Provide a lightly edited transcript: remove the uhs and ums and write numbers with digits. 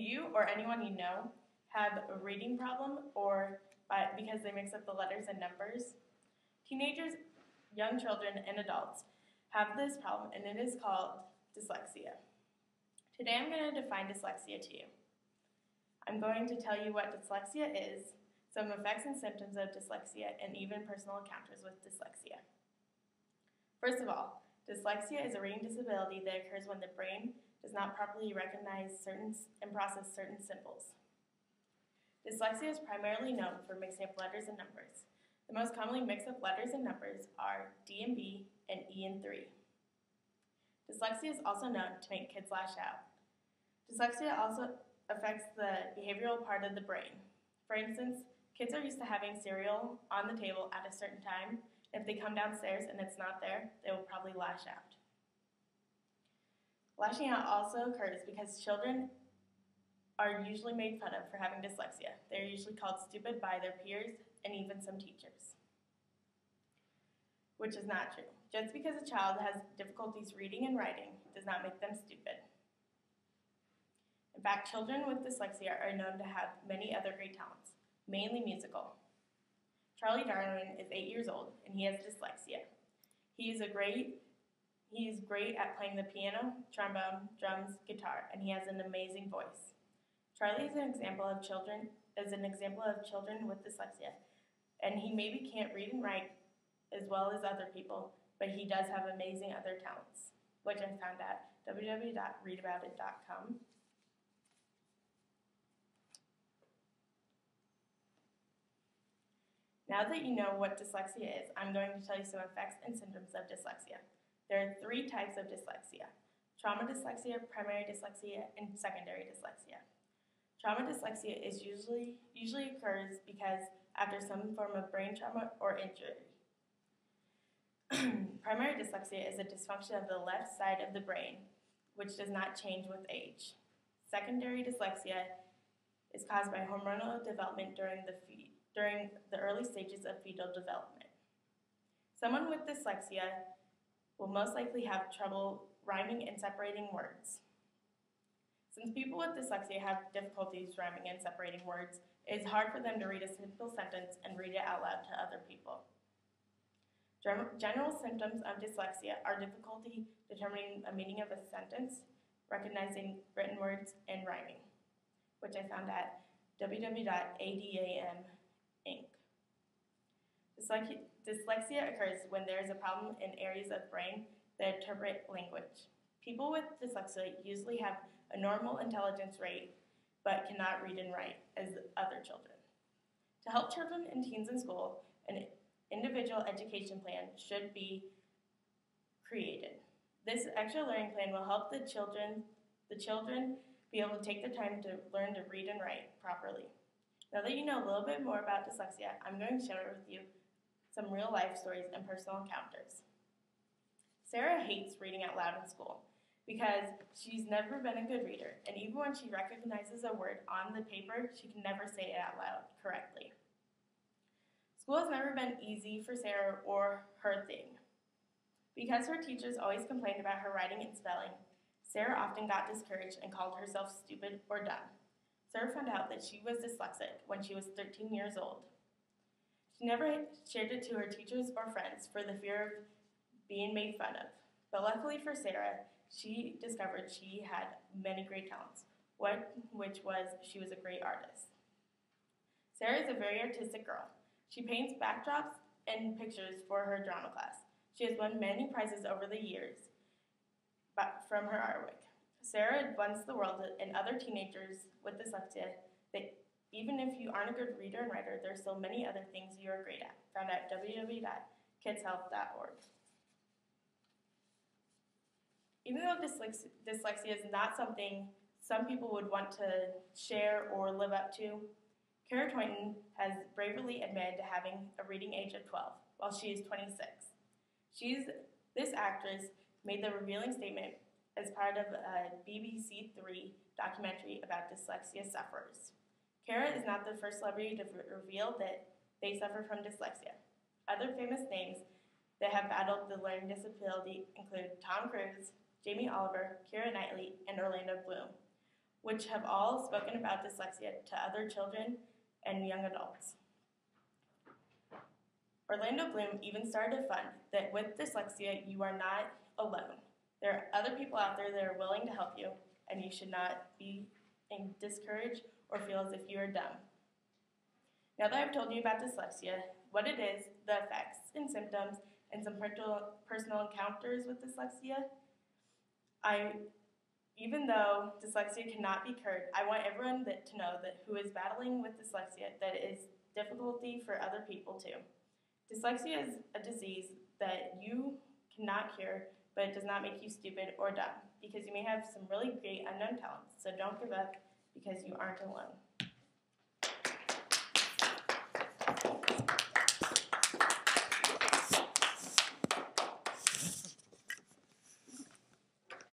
you or anyone you know have a reading problem because they mix up the letters and numbers? Teenagers, young children, and adults have this problem, and it is called dyslexia. Today I'm going to define dyslexia to you. I'm going to tell you what dyslexia is, some effects and symptoms of dyslexia, and even personal encounters with dyslexia. First of all, dyslexia is a reading disability that occurs when the brain does not properly recognize and process certain symbols. Dyslexia is primarily known for mixing up letters and numbers. The most commonly mixed up letters and numbers are D and B and E and 3. Dyslexia is also known to make kids lash out. Dyslexia also affects the behavioral part of the brain. For instance, kids are used to having cereal on the table at a certain time. If they come downstairs and it's not there, they will probably lash out. Lashing out also occurs because children are usually made fun of for having dyslexia. They're usually called stupid by their peers and even some teachers, which is not true. Just because a child has difficulties reading and writing does not make them stupid. In fact, children with dyslexia are known to have many other great talents, mainly musical. Charlie Darwin is 8 years old and he has dyslexia. He is great at playing the piano, trombone, drums, guitar, and he has an amazing voice. Charlie is an example of children with dyslexia, and he maybe can't read and write as well as other people, but he does have amazing other talents, which I found at www.readaboutit.com. Now that you know what dyslexia is, I'm going to tell you some effects and symptoms of dyslexia. There are 3 types of dyslexia: trauma dyslexia, primary dyslexia, and secondary dyslexia. Trauma dyslexia usually occurs because after some form of brain trauma or injury. Primary dyslexia is a dysfunction of the left side of the brain, which does not change with age. Secondary dyslexia is caused by hormonal development during the early stages of fetal development. Someone with dyslexia will most likely have trouble rhyming and separating words. Since people with dyslexia have difficulties rhyming and separating words, it is hard for them to read a simple sentence and read it out loud to other people. General symptoms of dyslexia are difficulty determining a meaning of a sentence, recognizing written words, and rhyming, which I found at www.adam.inc. Dyslexia occurs when there is a problem in areas of brain that interpret language. People with dyslexia usually have a normal intelligence rate, but cannot read and write as other children. To help children and teens in school, an individual education plan should be created. This extra learning plan will help the children be able to take the time to learn to read and write properly. Now that you know a little bit more about dyslexia, I'm going to share with you some real-life stories and personal encounters. Sarah hates reading out loud in school because she's never been a good reader, and even when she recognizes a word on the paper, she can never say it out loud correctly. School has never been easy for Sarah or her thing. Because her teachers always complained about her writing and spelling, Sarah often got discouraged and called herself stupid or dumb. Sarah found out that she was dyslexic when she was 13 years old. She never shared it to her teachers or friends for the fear of being made fun of. But luckily for Sarah, she discovered she had many great talents, which was she was a great artist. Sarah is a very artistic girl. She paints backdrops and pictures for her drama class. She has won many prizes over the years from her artwork. Sarah wants the world and other teenagers with dyslexia that even if you aren't a good reader and writer, there are still many other things you are great at, found at www.kidshelp.org. Even though dyslexia is not something some people would want to share or live up to, Kara Toynton has bravely admitted to having a reading age of 12, while she is 26. This actress made the revealing statement as part of a BBC 3 documentary about dyslexia sufferers. Kara is not the first celebrity to reveal that they suffer from dyslexia. Other famous names that have battled the learning disability include Tom Cruise, Jamie Oliver, Keira Knightley, and Orlando Bloom. which have all spoken about dyslexia to other children and young adults. Orlando Bloom even started a fund that with dyslexia, you are not alone. There are other people out there that are willing to help you, and you should not be discouraged or feel as if you are dumb. Now that I've told you about dyslexia, what it is, the effects and symptoms, and some personal encounters with dyslexia, even though dyslexia cannot be cured, I want everyone to know that who is battling with dyslexia that it is difficulty for other people too. Dyslexia is a disease that you cannot cure, but it does not make you stupid or dumb, because you may have some really great unknown talents, so don't give up because you aren't alone.